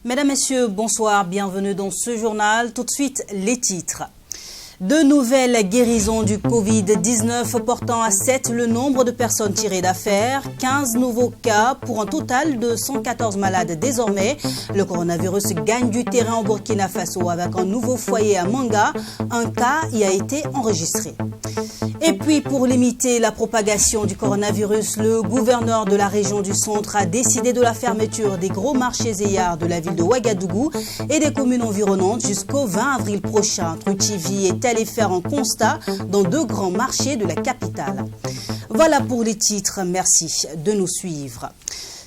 Mesdames, Messieurs, bonsoir, bienvenue dans ce journal. Tout de suite, les titres. De nouvelles guérisons du Covid-19 portant à 7 le nombre de personnes tirées d'affaire. 15 nouveaux cas pour un total de 114 malades désormais. Le coronavirus gagne du terrain au Burkina Faso avec un nouveau foyer à Manga. Un cas y a été enregistré. Et puis, pour limiter la propagation du coronavirus, le gouverneur de la région du centre a décidé de la fermeture des gros marchés Zeyar de la ville de Ouagadougou et des communes environnantes jusqu'au 20 avril prochain. TruTV est allé faire un constat dans 2 grands marchés de la capitale. Voilà pour les titres. Merci de nous suivre.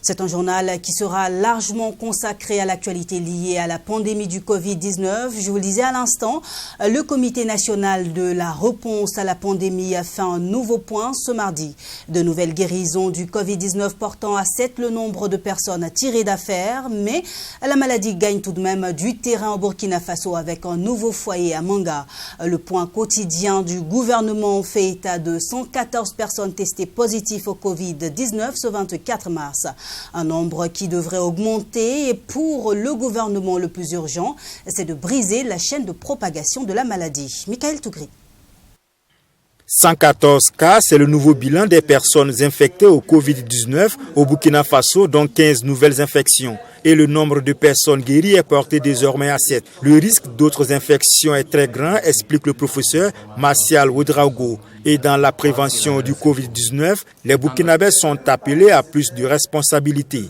C'est un journal qui sera largement consacré à l'actualité liée à la pandémie du Covid-19. Je vous le disais à l'instant, le Comité national de la réponse à la pandémie a fait un nouveau point ce mardi. De nouvelles guérisons du Covid-19 portant à 7 le nombre de personnes tirées d'affaire, mais la maladie gagne tout de même du terrain au Burkina Faso avec un nouveau foyer à Manga. Le point quotidien du gouvernement fait état de 114 personnes testées positives au Covid-19 ce 24 mars. Un nombre qui devrait augmenter et pour le gouvernement le plus urgent, c'est de briser la chaîne de propagation de la maladie. Michael Tougri. 114 cas, c'est le nouveau bilan des personnes infectées au Covid-19 au Burkina Faso, dont 15 nouvelles infections. Et le nombre de personnes guéries est porté désormais à 7. Le risque d'autres infections est très grand, explique le professeur Martial Ouedraogo. Et dans la prévention du Covid-19, les Burkinabés sont appelés à plus de responsabilités.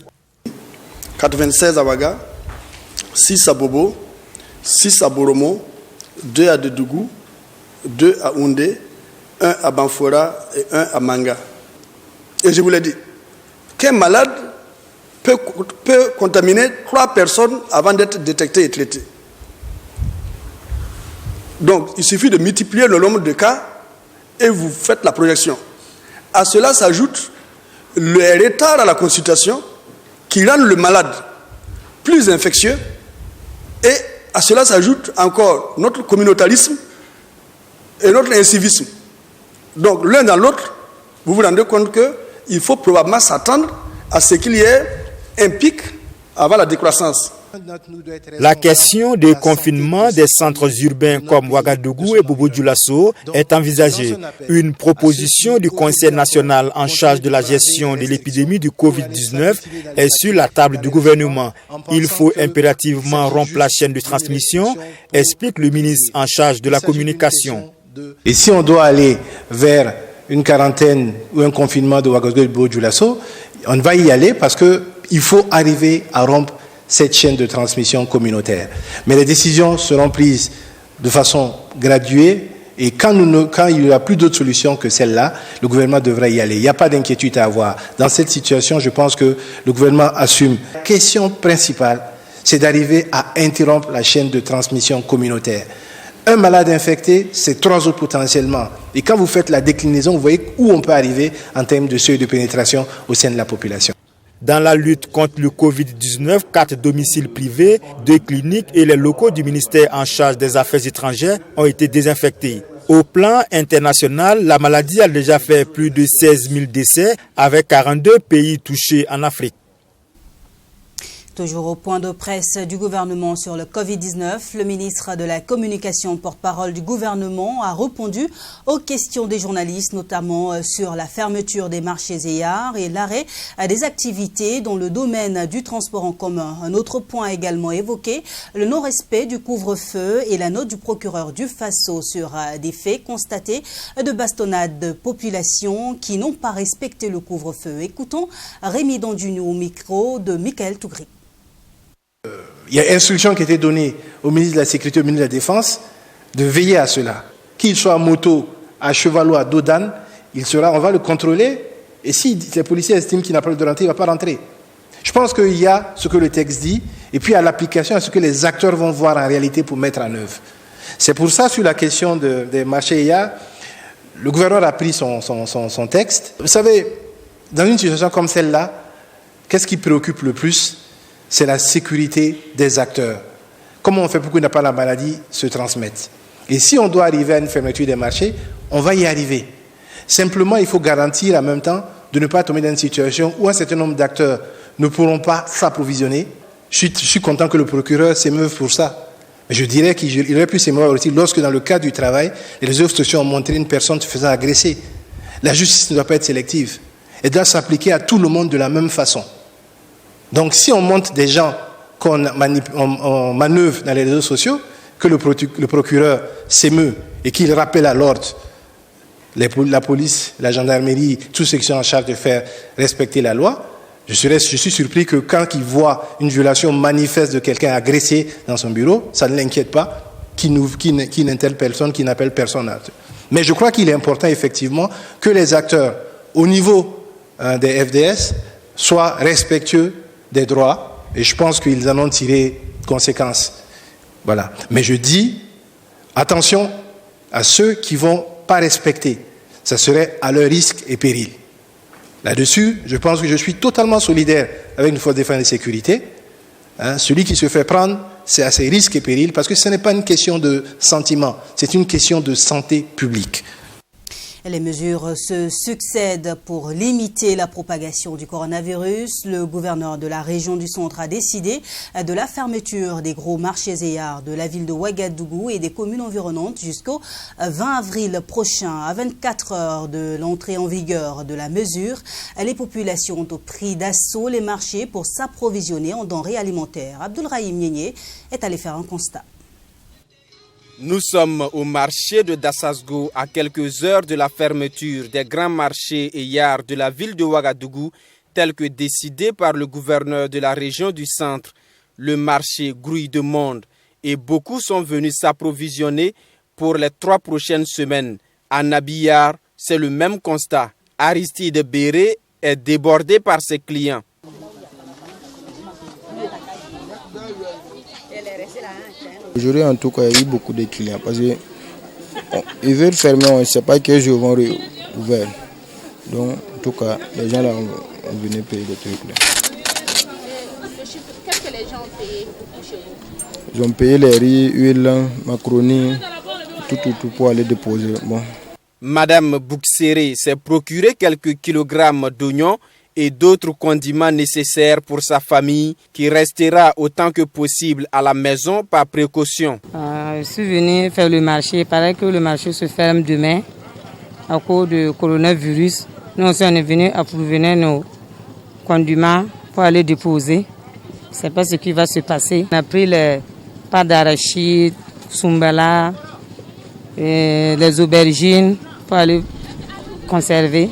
96 à Ouaga, 6 à Bobo, 6 à Boromo, 2 à Dedougou, 2 à Oundé, 1 à Banfora et 1 à Manga. Et je vous l'ai dit, qu'un malade peut contaminer 3 personnes avant d'être détecté et traité. Donc, il suffit de multiplier le nombre de cas et vous faites la projection. À cela s'ajoute le retard à la consultation qui rend le malade plus infectieux et à cela s'ajoute encore notre communautarisme et notre incivisme. Donc l'un dans l'autre, vous vous rendez compte qu'il faut probablement s'attendre à ce qu'il y ait un pic avant la décroissance. La question du confinement des centres urbains comme Ouagadougou et Bobo-Dioulasso est envisagée. Une proposition du Conseil national en charge de la gestion de l'épidémie du Covid-19 est sur la table du gouvernement. Il faut impérativement rompre la chaîne de transmission, explique le ministre en charge de la communication. Et si on doit aller vers une quarantaine ou un confinement de Ouagadougou et Bobo-Dioulasso, on va y aller parce qu'il faut arriver à rompre cette chaîne de transmission communautaire. Mais les décisions seront prises de façon graduée et quand il n'y aura plus d'autres solutions que celle-là, le gouvernement devrait y aller. Il n'y a pas d'inquiétude à avoir. Dans cette situation, je pense que le gouvernement assume. La question principale, c'est d'arriver à interrompre la chaîne de transmission communautaire. Un malade infecté, c'est 3 autres potentiellement. Et quand vous faites la déclinaison, vous voyez où on peut arriver en termes de seuil de pénétration au sein de la population. Dans la lutte contre le Covid-19, 4 domiciles privés, 2 cliniques et les locaux du ministère en charge des Affaires étrangères ont été désinfectés. Au plan international, la maladie a déjà fait plus de 16 000 décès avec 42 pays touchés en Afrique. Toujours au point de presse du gouvernement sur le Covid-19, le ministre de la Communication, porte-parole du gouvernement, a répondu aux questions des journalistes, notamment sur la fermeture des marchés Zeyar et l'arrêt des activités dans le domaine du transport en commun. Un autre point également évoqué, le non-respect du couvre-feu et la note du procureur du Faso sur des faits constatés de bastonnades de populations qui n'ont pas respecté le couvre-feu. Écoutons Rémi Dondunou au micro de Michael Tougri. Il y a instruction qui a été donnée au ministre de la Sécurité, au ministre de la Défense, de veiller à cela. Qu'il soit à moto, à cheval ou à dos d'âne, on va le contrôler. Et si les policiers estiment qu'il n'a pas le droit de rentrer, il ne va pas rentrer. Je pense qu'il y a ce que le texte dit, et puis à l'application, à ce que les acteurs vont voir en réalité pour mettre en œuvre. C'est pour ça, sur la question des marchés, Le gouverneur a pris son texte. Vous savez, dans une situation comme celle-là, qu'est-ce qui préoccupe le plus? C'est la sécurité des acteurs. Comment on fait pour que la maladie se transmette? Et si on doit arriver à une fermeture des marchés, on va y arriver. Simplement, il faut garantir en même temps de ne pas tomber dans une situation où un certain nombre d'acteurs ne pourront pas s'approvisionner. Je suis content que le procureur s'émeuve pour ça. Mais je dirais qu'il aurait pu s'émeuvoir aussi lorsque, dans le cadre du travail, les réseaux sociaux ont montré une personne se faisant agresser. La justice ne doit pas être sélective. Elle doit s'appliquer à tout le monde de la même façon. Donc, si on montre des gens qu'on manœuvre dans les réseaux sociaux, que le procureur s'émeut et qu'il rappelle à l'ordre la police, la gendarmerie, tous ceux qui sont en charge de faire respecter la loi, je suis surpris que quand il voit une violation manifeste de quelqu'un agressé dans son bureau, ça ne l'inquiète pas, qu'il n'appelle personne. Mais je crois qu'il est important effectivement que les acteurs au niveau des FDS soient respectueux des droits, et je pense qu'ils en ont tiré conséquences. Voilà. Mais je dis, attention à ceux qui ne vont pas respecter. Ça serait à leur risque et péril. Là-dessus, je pense que je suis totalement solidaire avec une force de défense et de sécurité. Celui qui se fait prendre, c'est à ses risques et périls, parce que ce n'est pas une question de sentiment, c'est une question de santé publique. Les mesures se succèdent pour limiter la propagation du coronavirus. Le gouverneur de la région du Centre a décidé de la fermeture des gros marchés et arts de la ville de Ouagadougou et des communes environnantes jusqu'au 20 avril prochain. À 24 heures de l'entrée en vigueur de la mesure, les populations ont pris d'assaut les marchés pour s'approvisionner en denrées alimentaires. Abdoulrahim Niénié est allé faire un constat. Nous sommes au marché de Dassasgo à quelques heures de la fermeture des grands marchés et yards de la ville de Ouagadougou, tel que décidé par le gouverneur de la région du Centre. Le marché grouille de monde et beaucoup sont venus s'approvisionner pour les 3 prochaines semaines. À Nabiyar, c'est le même constat. Aristide Béré est débordé par ses clients. Aujourd'hui, en tout cas, il y a eu beaucoup de clients parce qu'ils veulent fermer, on ne sait pas quel jour vont ouvrir. Donc, en tout cas, les gens là vont venir payer des trucs là. Qu'est-ce que les gens ont payé chez vous? Ils ont payé les riz, huile, macaroni, tout pour aller déposer. Bon. Madame Bouxéré s'est procuré quelques kilogrammes d'oignons et d'autres condiments nécessaires pour sa famille qui restera autant que possible à la maison par précaution. Je suis venu faire le marché. Il paraît que le marché se ferme demain à cause du coronavirus. Nous aussi, on est venu approvisionner nos condiments pour aller déposer. Je ne sais pas ce qui va se passer. On a pris les pâtes d'arachide, soumbala, les aubergines pour aller conserver.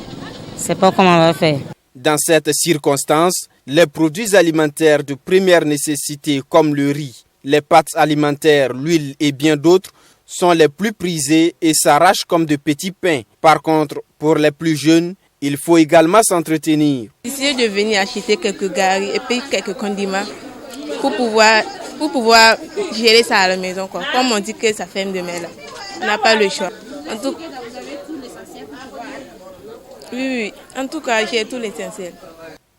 Je ne sais pas comment on va faire. Dans cette circonstance, les produits alimentaires de première nécessité comme le riz, les pâtes alimentaires, l'huile et bien d'autres sont les plus prisés et s'arrachent comme de petits pains. Par contre, pour les plus jeunes, il faut également s'entretenir. J'essaie de venir acheter quelques garis et puis quelques condiments pour pouvoir gérer ça à la maison. Comme on dit que ça ferme demain là, on n'a pas le choix. Oui, en tout cas, j'ai tout l'essentiel.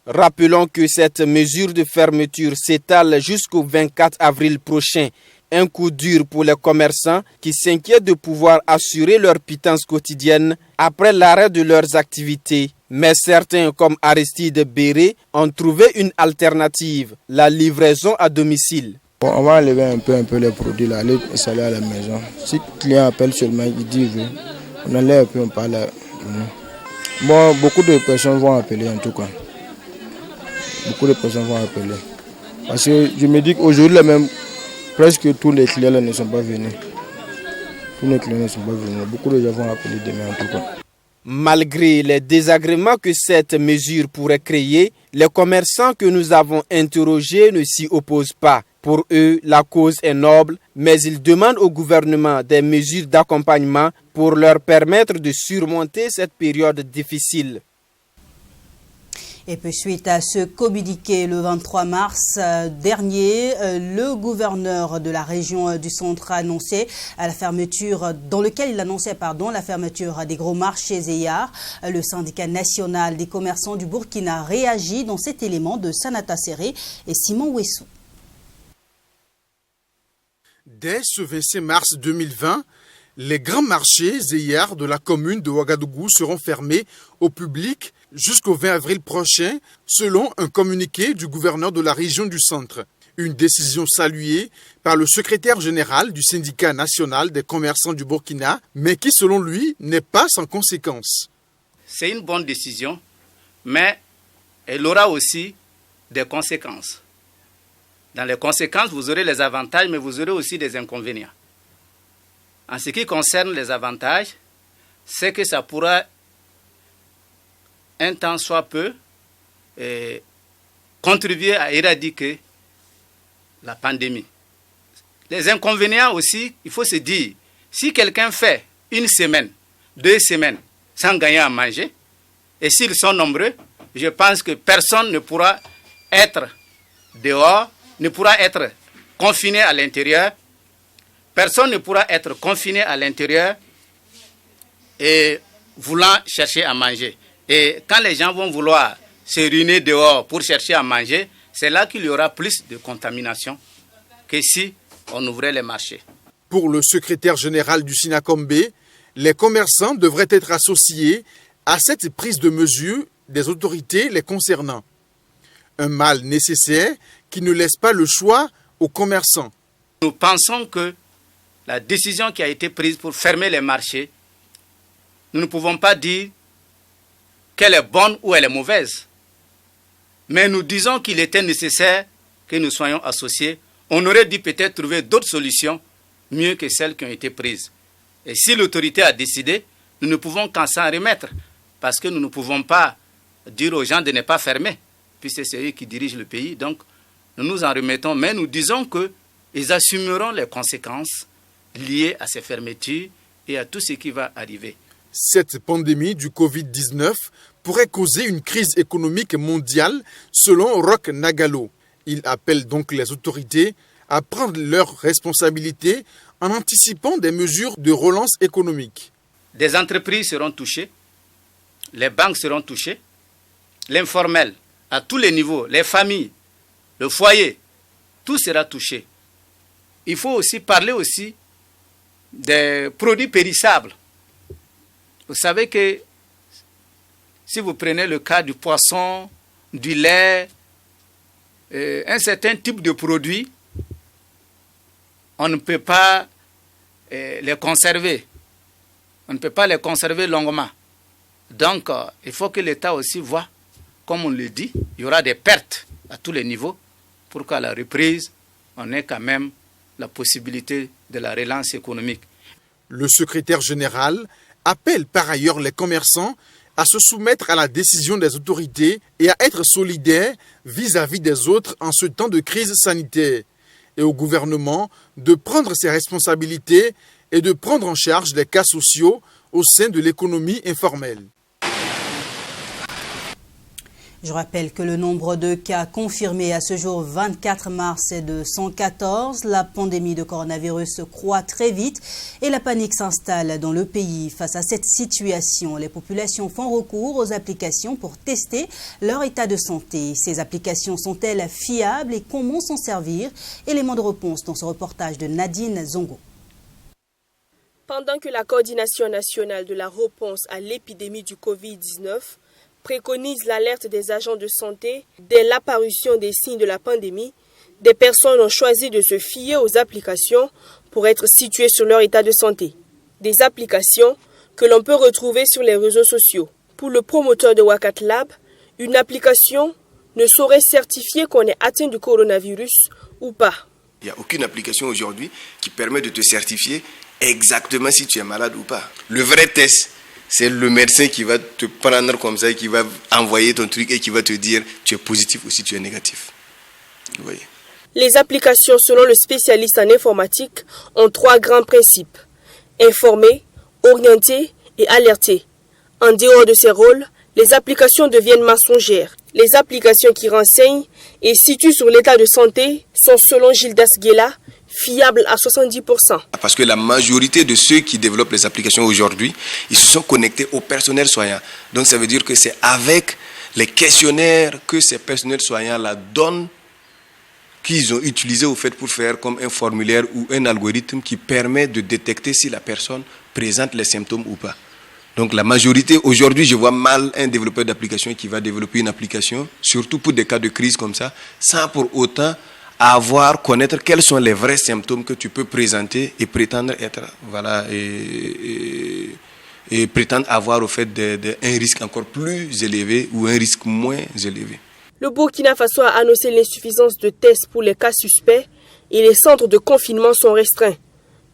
Rappelons que cette mesure de fermeture s'étale jusqu'au 24 avril prochain. Un coup dur pour les commerçants qui s'inquiètent de pouvoir assurer leur pitance quotidienne après l'arrêt de leurs activités. Mais certains, comme Aristide Béré, ont trouvé une alternative, la livraison à domicile. Bon, on va enlever un peu les produits, là, aller installer à la maison. Si le client appelle seulement, il dit oui. On enlève un peu, on parle. Bon, beaucoup de personnes vont appeler en tout cas. Beaucoup de personnes vont appeler. Parce que je me dis qu'aujourd'hui, même, presque tous les clients là, ne sont pas venus. Tous les clients ne sont pas venus. Beaucoup de gens vont appeler demain en tout cas. Malgré les désagréments que cette mesure pourrait créer, les commerçants que nous avons interrogés ne s'y opposent pas. Pour eux, la cause est noble, mais ils demandent au gouvernement des mesures d'accompagnement pour leur permettre de surmonter cette période difficile. Et puis suite à ce communiqué le 23 mars dernier, le gouverneur de la région du Centre annonçait la fermeture, la fermeture des gros marchés Zeyar. Le syndicat national des commerçants du Burkina réagit dans cet élément de Sanata Serré et Simon Wessou. Dès ce 26 mars 2020, les grands marchés Zeyar de la commune de Ouagadougou seront fermés au public jusqu'au 20 avril prochain, selon un communiqué du gouverneur de la région du Centre. Une décision saluée par le secrétaire général du syndicat national des commerçants du Burkina, mais qui, selon lui, n'est pas sans conséquences. C'est une bonne décision, mais elle aura aussi des conséquences. Dans les conséquences, vous aurez les avantages, mais vous aurez aussi des inconvénients. En ce qui concerne les avantages, c'est que ça pourra, un temps soit peu, contribuer à éradiquer la pandémie. Les inconvénients aussi, il faut se dire, si quelqu'un fait 1 semaine, 2 semaines sans gagner à manger, et s'ils sont nombreux, je pense que personne ne pourra être dehors, ne pourra être confiné à l'intérieur. Personne ne pourra être confiné à l'intérieur et voulant chercher à manger. Et quand les gens vont vouloir se réunir dehors pour chercher à manger, c'est là qu'il y aura plus de contamination que si on ouvrait les marchés. Pour le secrétaire général du SINACOMB, les commerçants devraient être associés à cette prise de mesure des autorités les concernant. Un mal nécessaire qui ne laisse pas le choix aux commerçants. Nous pensons que la décision qui a été prise pour fermer les marchés, nous ne pouvons pas dire qu'elle est bonne ou elle est mauvaise. Mais nous disons qu'il était nécessaire que nous soyons associés. On aurait dû peut-être trouver d'autres solutions mieux que celles qui ont été prises. Et si l'autorité a décidé, nous ne pouvons qu'en s'en remettre. Parce que nous ne pouvons pas dire aux gens de ne pas fermer, puisque c'est eux qui dirigent le pays. Donc, nous nous en remettons. Mais nous disons qu'ils assumeront les conséquences liées à ces fermetures et à tout ce qui va arriver. Cette pandémie du Covid-19 pourrait causer une crise économique mondiale, selon Roch Nagalo. Il appelle donc les autorités à prendre leurs responsabilités en anticipant des mesures de relance économique. Des entreprises seront touchées, les banques seront touchées, l'informel, à tous les niveaux, les familles, le foyer, tout sera touché. Il faut aussi parler aussi des produits périssables. Vous savez que si vous prenez le cas du poisson, du lait, un certain type de produits, on ne peut pas les conserver. On ne peut pas les conserver longuement. Donc, il faut que l'État aussi voit, comme on le dit, il y aura des pertes à tous les niveaux pour qu'à la reprise, on ait quand même la possibilité de la relance économique. Le secrétaire général appelle par ailleurs les commerçants à se soumettre à la décision des autorités et à être solidaires vis-à-vis des autres en ce temps de crise sanitaire. Et au gouvernement de prendre ses responsabilités et de prendre en charge les cas sociaux au sein de l'économie informelle. Je rappelle que le nombre de cas confirmés à ce jour 24 mars est de 114. La pandémie de coronavirus croît très vite et la panique s'installe dans le pays. Face à cette situation, les populations font recours aux applications pour tester leur état de santé. Ces applications sont-elles fiables et comment s'en servir? Élément de réponse dans ce reportage de Nadine Zongo. Pendant que la coordination nationale de la réponse à l'épidémie du Covid-19 préconise l'alerte des agents de santé dès l'apparition des signes de la pandémie, des personnes ont choisi de se fier aux applications pour être situées sur leur état de santé. Des applications que l'on peut retrouver sur les réseaux sociaux. Pour le promoteur de Wakat Lab, une application ne saurait certifier qu'on est atteint du coronavirus ou pas. Il n'y a aucune application aujourd'hui qui permet de te certifier exactement si tu es malade ou pas. Le vrai test, c'est le médecin qui va te prendre comme ça, qui va envoyer ton truc et qui va te dire tu es positif ou si tu es négatif. Vous voyez. Les applications, selon le spécialiste en informatique, ont 3 grands principes. Informer, orienter et alerter. En dehors de ces rôles, les applications deviennent mensongères. Les applications qui renseignent et situent sur l'état de santé sont, selon Gildas Guela, fiables à 70%. Parce que la majorité de ceux qui développent les applications aujourd'hui, ils se sont connectés au personnel soignant. Donc ça veut dire que c'est avec les questionnaires que ces personnels soignants-là donnent, qu'ils ont utilisé au fait pour faire comme un formulaire ou un algorithme qui permet de détecter si la personne présente les symptômes ou pas. Donc la majorité, aujourd'hui, je vois mal un développeur d'application qui va développer une application, surtout pour des cas de crise comme ça, sans pour autant connaître quels sont les vrais symptômes que tu peux présenter et prétendre être, voilà, et prétendre avoir au fait un risque encore plus élevé ou un risque moins élevé. Le Burkina Faso a annoncé l'insuffisance de tests pour les cas suspects et les centres de confinement sont restreints.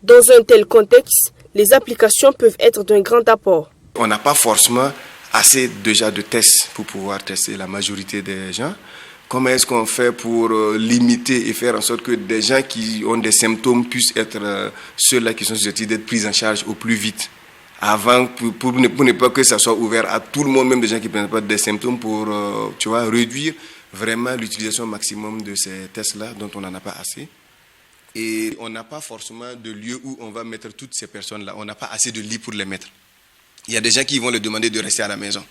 Dans un tel contexte, les applications peuvent être d'un grand apport. On n'a pas forcément assez déjà de tests pour pouvoir tester la majorité des gens. Comment est-ce qu'on fait pour limiter et faire en sorte que des gens qui ont des symptômes puissent être ceux-là qui sont susceptibles d'être pris en charge au plus vite, avant, pour ne pas que ça soit ouvert à tout le monde, même des gens qui ne prennent pas des symptômes, pour réduire vraiment l'utilisation maximum de ces tests-là, dont on n'en a pas assez. Et on n'a pas forcément de lieu où on va mettre toutes ces personnes-là. On n'a pas assez de lits pour les mettre. Il y a des gens qui vont leur demander de rester à la maison.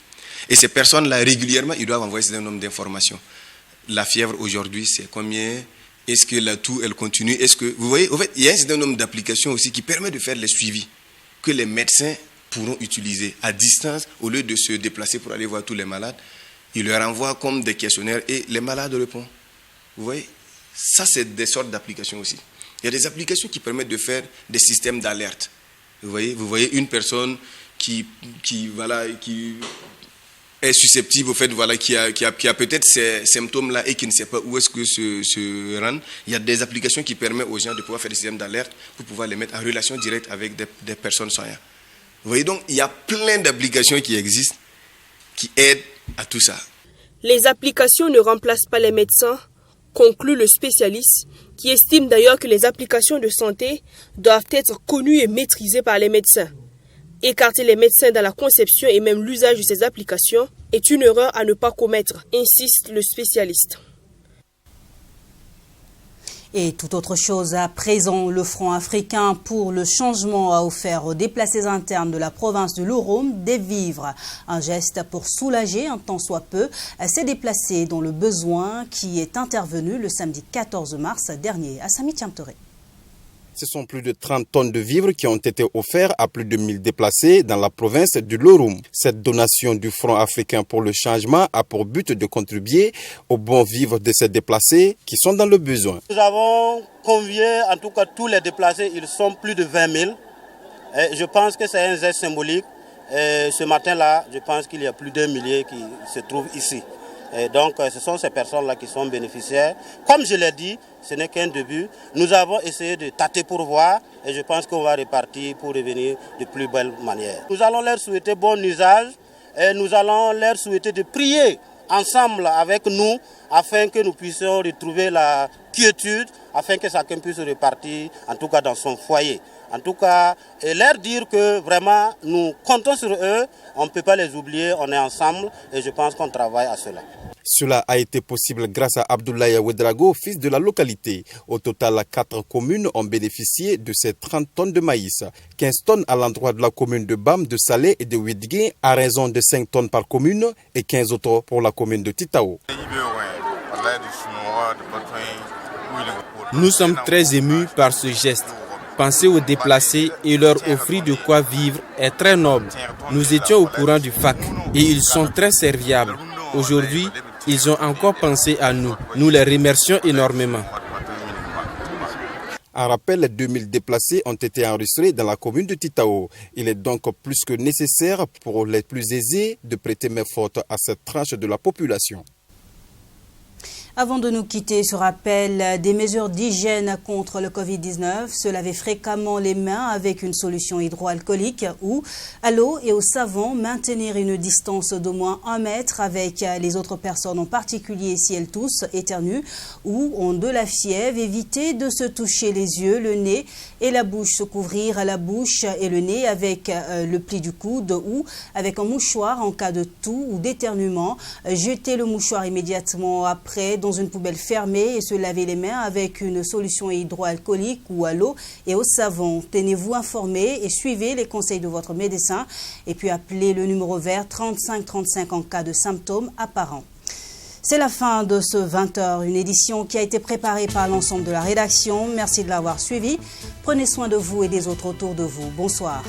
Et ces personnes-là, régulièrement, ils doivent envoyer un certain nombre d'informations. La fièvre aujourd'hui, c'est combien? Est-ce que la toux, elle continue? Est-ce que, vous voyez, en fait, il y a un certain nombre d'applications aussi qui permettent de faire les suivis que les médecins pourront utiliser à distance au lieu de se déplacer pour aller voir tous les malades. Ils leur envoient comme des questionnaires et les malades répondent. Vous voyez, ça c'est des sortes d'applications aussi. Il y a des applications qui permettent de faire des systèmes d'alerte. Vous voyez une personne qui est susceptible au fait, qui a peut-être ces symptômes-là et qui ne sait pas où est-ce que se rendre. Il y a des applications qui permettent aux gens de pouvoir faire des systèmes d'alerte pour pouvoir les mettre en relation directe avec des personnes soignantes. Vous voyez donc, il y a plein d'applications qui existent qui aident à tout ça. Les applications ne remplacent pas les médecins, conclut le spécialiste, qui estime d'ailleurs que les applications de santé doivent être connues et maîtrisées par les médecins. Écarter les médecins dans la conception et même l'usage de ces applications est une erreur à ne pas commettre, insiste le spécialiste. Et tout autre chose à présent, le Front africain pour le changement a offert aux déplacés internes de la province de l'Urum des vivres. Un geste pour soulager un tant soit peu ces déplacés dont le besoin qui est intervenu le samedi 14 mars dernier à Sami Tiamtoré. Ce sont plus de 30 tonnes de vivres qui ont été offerts à plus de 1000 déplacés dans la province du Loroum. Cette donation du Front africain pour le changement a pour but de contribuer au bon vivre de ces déplacés qui sont dans le besoin. Nous avons convié en tout cas tous les déplacés, ils sont plus de 20 000. Et je pense que c'est un geste symbolique. Et ce matin-là, je pense qu'il y a plus d'1 millier qui se trouvent ici. Et donc, ce sont ces personnes-là qui sont bénéficiaires. Comme je l'ai dit, ce n'est qu'un début. Nous avons essayé de tâter pour voir et je pense qu'on va repartir pour revenir de plus belle manière. Nous allons leur souhaiter bon usage et nous allons leur souhaiter de prier ensemble avec nous afin que nous puissions retrouver la quiétude, afin que chacun puisse repartir, en tout cas dans son foyer. En tout cas, et leur dire que vraiment nous comptons sur eux, on ne peut pas les oublier, on est ensemble et je pense qu'on travaille à cela. Cela a été possible grâce à Abdoulaye Ouedraogo, fils de la localité. Au total, 4 communes ont bénéficié de ces 30 tonnes de maïs. 15 tonnes à l'endroit de la commune de Bam, de Salé et de Ouidgué, à raison de 5 tonnes par commune et 15 autres pour la commune de Titao. Nous sommes très émus par ce geste. Penser aux déplacés et leur offrir de quoi vivre est très noble. Nous étions au courant du FAC et ils sont très serviables. Aujourd'hui, ils ont encore pensé à nous. Nous les remercions énormément. En rappel, 2000 déplacés ont été enregistrés dans la commune de Titao. Il est donc plus que nécessaire pour les plus aisés de prêter main forte à cette tranche de la population. Avant de nous quitter, ce rappel des mesures d'hygiène contre le Covid-19, se laver fréquemment les mains avec une solution hydroalcoolique ou à l'eau et au savon, maintenir une distance d'au moins 1 mètre avec les autres personnes, en particulier si elles toussent, éternuent ou ont de la fièvre, éviter de se toucher les yeux, le nez et la bouche, se couvrir la bouche et le nez avec le pli du coude ou avec un mouchoir en cas de toux ou d'éternuement, jeter le mouchoir immédiatement après dans une poubelle fermée et se laver les mains avec une solution hydroalcoolique ou à l'eau et au savon. Tenez-vous informés et suivez les conseils de votre médecin et puis appelez le numéro vert 35 35 en cas de symptômes apparents. C'est la fin de ce 20h, une édition qui a été préparée par l'ensemble de la rédaction. Merci de l'avoir suivi. Prenez soin de vous et des autres autour de vous. Bonsoir.